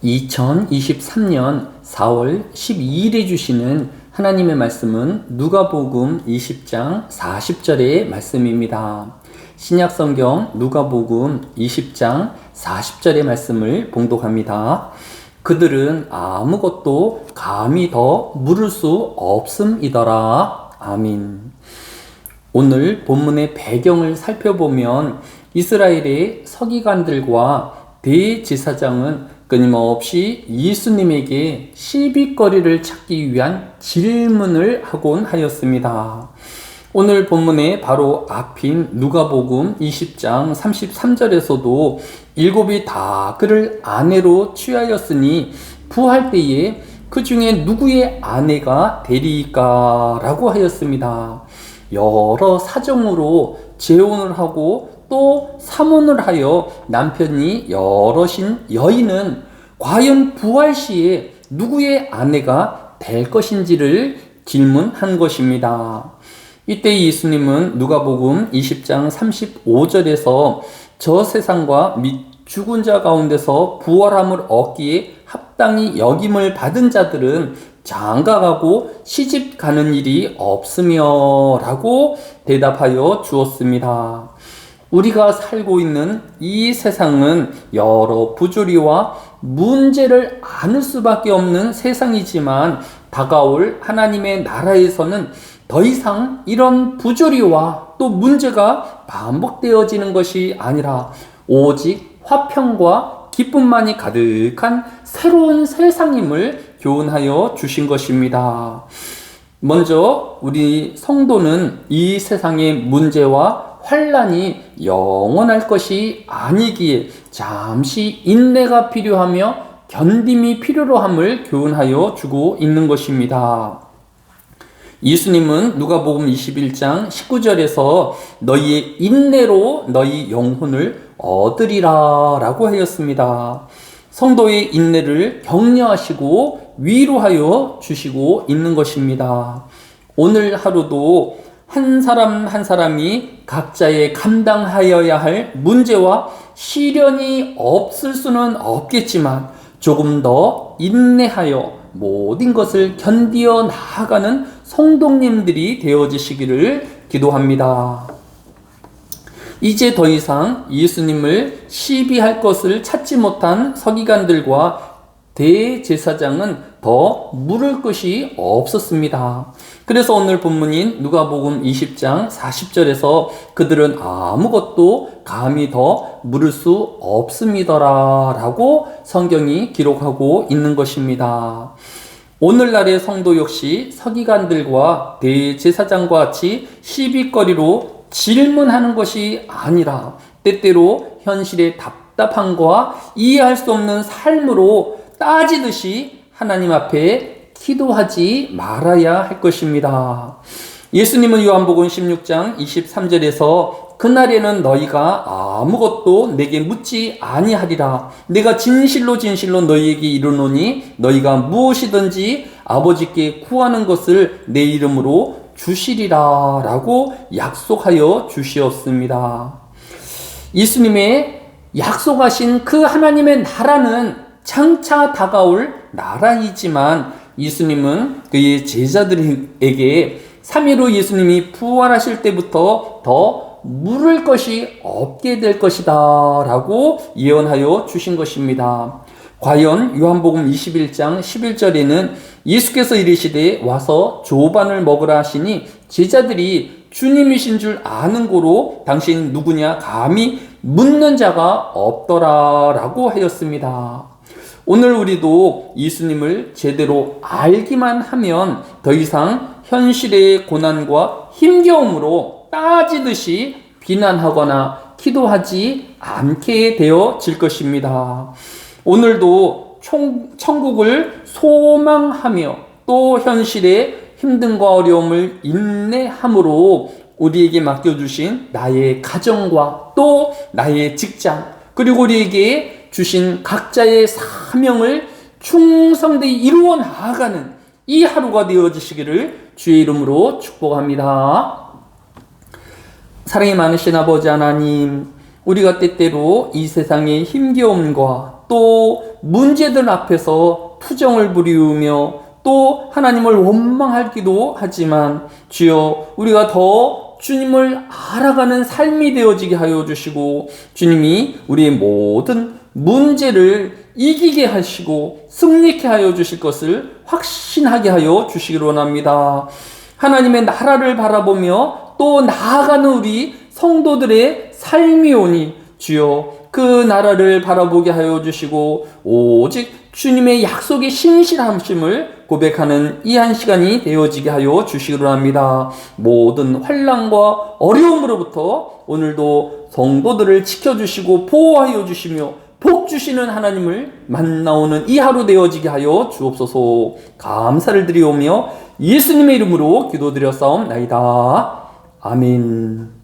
2023년 4월 12일에 주시는 하나님의 말씀은 누가복음 20장 40절의 말씀입니다. 신약성경 누가복음 20장 40절의 말씀을 봉독합니다. 그들은 아무것도 감히 더 물을 수 없음이더라. 아멘. 오늘 본문의 배경을 살펴보면 이스라엘의 서기관들과 대제사장은 끊임없이 예수님에게 시비거리를 찾기 위한 질문을 하곤 하였습니다. 오늘 본문의 바로 앞인 누가복음 20장 33절에서도 일곱이 다 그를 아내로 취하였으니 부할 때에 그 중에 누구의 아내가 되리까? 라고 하였습니다. 여러 사정으로 재혼을 하고 또 사모를 하여 남편이 여럿인 여인은 과연 부활 시에 누구의 아내가 될 것인지를 질문한 것입니다. 이때 예수님은 누가복음 20장 35절에서 저 세상과 및 죽은 자 가운데서 부활함을 얻기에 합당히 여김을 받은 자들은 장가가고 시집 가는 일이 없으며 라고 대답하여 주었습니다. 우리가 살고 있는 이 세상은 여러 부조리와 문제를 안을 수밖에 없는 세상이지만 다가올 하나님의 나라에서는 더 이상 이런 부조리와 또 문제가 반복되어지는 것이 아니라 오직 화평과 기쁨만이 가득한 새로운 세상임을 교훈하여 주신 것입니다. 먼저 우리 성도는 이 세상의 문제와 환란이 영원할 것이 아니기에 잠시 인내가 필요하며 견딤이 필요로 함을 교훈하여 주고 있는 것입니다. 예수님은 누가복음 21장 19절에서 너희의 인내로 너희 영혼을 얻으리라 라고 하였습니다. 성도의 인내를 격려하시고 위로하여 주시고 있는 것입니다. 오늘 하루도 한 사람 한 사람이 각자의 감당하여야 할 문제와 시련이 없을 수는 없겠지만 조금 더 인내하여 모든 것을 견디어 나아가는 성도님들이 되어지시기를 기도합니다. 이제 더 이상 예수님을 시비할 것을 찾지 못한 서기관들과 대제사장은 더 물을 것이 없었습니다. 그래서 오늘 본문인 누가복음 20장 40절에서 그들은 아무것도 감히 더 물을 수 없음이더라 라고 성경이 기록하고 있는 것입니다. 오늘날의 성도 역시 서기관들과 대제사장과 같이 시비거리로 질문하는 것이 아니라 때때로 현실의 답답함과 이해할 수 없는 삶으로 따지듯이 하나님 앞에 기도하지 말아야 할 것입니다. 예수님은 요한복음 16장 23절에서 그날에는 너희가 아무것도 내게 묻지 아니하리라. 내가 진실로 진실로 너희에게 이르노니 너희가 무엇이든지 아버지께 구하는 것을 내 이름으로 주시리라 라고 약속하여 주시었습니다. 예수님의 약속하신 그 하나님의 나라는 장차 다가올 나라이지만 예수님은 그의 제자들에게 3일 후 예수님이 부활하실 때부터 더 물을 것이 없게 될 것이다 라고 예언하여 주신 것입니다. 과연 요한복음 21장 11절에는 예수께서 이르시되 와서 조반을 먹으라 하시니 제자들이 주님이신 줄 아는 고로 당신 누구냐 감히 묻는 자가 없더라 라고 하였습니다. 오늘 우리도 예수님을 제대로 알기만 하면 더 이상 현실의 고난과 힘겨움으로 따지듯이 비난하거나 기도하지 않게 되어질 것입니다. 오늘도 천국을 소망하며 또 현실의 힘듦과 어려움을 인내함으로 우리에게 맡겨주신 나의 가정과 또 나의 직장 그리고 우리에게 주신 각자의 사명을 충성되이 이루어 나아가는 이 하루가 되어지시기를 주의 이름으로 축복합니다. 사랑이 많으신 아버지 하나님, 우리가 때때로 이 세상의 힘겨움과 또 문제들 앞에서 투정을 부리우며 또 하나님을 원망하기도 하지만 주여 우리가 더 주님을 알아가는 삶이 되어지게 하여 주시고 주님이 우리의 모든 문제를 이기게 하시고 승리케 하여 주실 것을 확신하게 하여 주시기를 원합니다. 하나님의 나라를 바라보며 또 나아가는 우리 성도들의 삶이 오니 주여 그 나라를 바라보게 하여 주시고 오직 주님의 약속의 신실하심을 고백하는 이 한 시간이 되어지게 하여 주시기로 합니다. 모든 환난과 어려움으로부터 오늘도 성도들을 지켜주시고 보호하여 주시며 복 주시는 하나님을 만나오는 이 하루 되어지게 하여 주옵소서. 감사를 드리오며 예수님의 이름으로 기도드렸사옵나이다. 아멘.